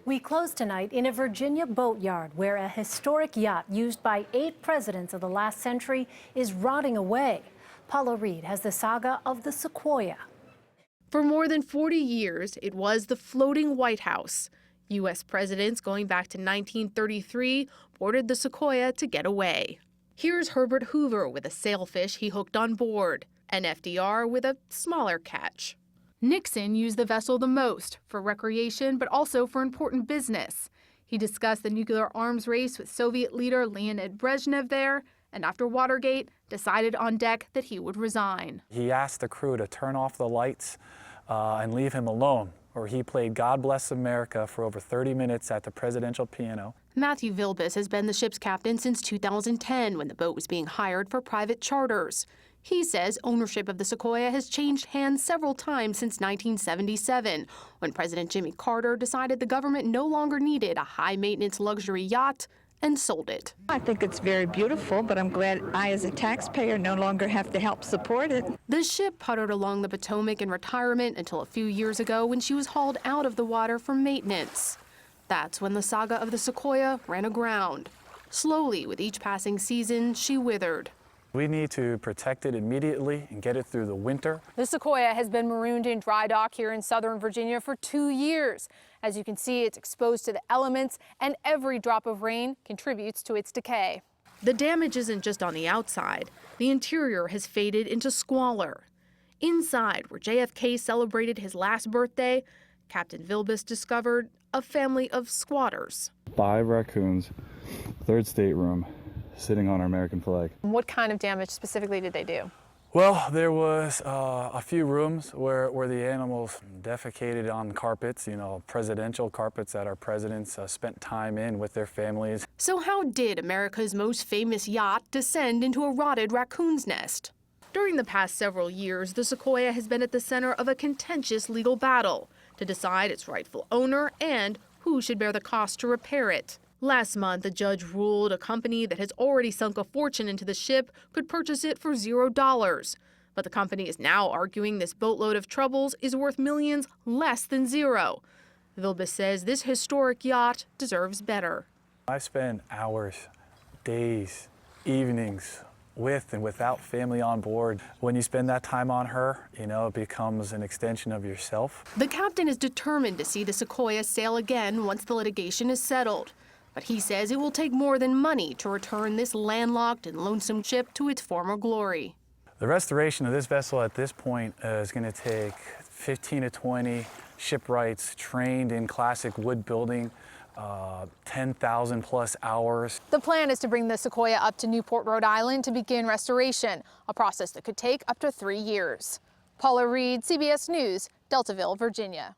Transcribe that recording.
We close tonight in a Virginia boatyard where a historic yacht used by 8 presidents of the last century is rotting away. Paula Reid has the saga of the Sequoia. For more than 40 years, it was the floating White House. U.S. presidents going back to 1933 boarded the Sequoia to get away. Here's Herbert Hoover with a sailfish he hooked on board, and FDR with a smaller catch. Nixon used the vessel the most for recreation, but also for important business. He discussed the nuclear arms race with Soviet leader Leonid Brezhnev there, and after Watergate, decided on deck that he would resign. He asked the crew to turn off the lights and leave him alone, where he played God Bless America for over 30 minutes at the presidential piano. Matthew Vilbis has been the ship's captain since 2010, when the boat was being hired for private charters. He says ownership of the Sequoia has changed hands several times since 1977, when President Jimmy Carter decided the government no longer needed a high-maintenance luxury yacht and sold it. I think it's very beautiful, but I'm glad I, as a taxpayer, no longer have to help support it. The ship puttered along the Potomac in retirement until a few years ago when she was hauled out of the water for maintenance. That's when the saga of the Sequoia ran aground. Slowly, with each passing season, she withered. We need to protect it immediately and get it through the winter. The Sequoia has been marooned in dry dock here in Southern Virginia for 2 years. As you can see, it's exposed to the elements, and every drop of rain contributes to its decay. The damage isn't just on the outside. The interior has faded into squalor. Inside, where JFK celebrated his last birthday, Captain Vilbis discovered a family of squatters. 5 raccoons, 3rd stateroom, sitting on our American flag. What kind of damage specifically did they do? Well, there was a few rooms where the animals defecated on carpets, presidential carpets that our presidents spent time in with their families. So how did America's most famous yacht descend into a rotted raccoon's nest? During the past several years, the Sequoia has been at the center of a contentious legal battle to decide its rightful owner and who should bear the cost to repair it. Last month, a judge ruled a company that has already sunk a fortune into the ship could purchase it for $0. But the company is now arguing this boatload of troubles is worth millions less than zero. Vilbis says this historic yacht deserves better. I spend hours, days, evenings with and without family on board. When you spend that time on her, it becomes an extension of yourself. The captain is determined to see the Sequoia sail again once the litigation is settled. But he says it will take more than money to return this landlocked and lonesome ship to its former glory. The restoration of this vessel at this point is going to take 15 to 20 shipwrights trained in classic wood building, 10,000 plus hours. The plan is to bring the Sequoia up to Newport, Rhode Island to begin restoration, a process that could take up to 3 years. Paula Reid, CBS News, Deltaville, Virginia.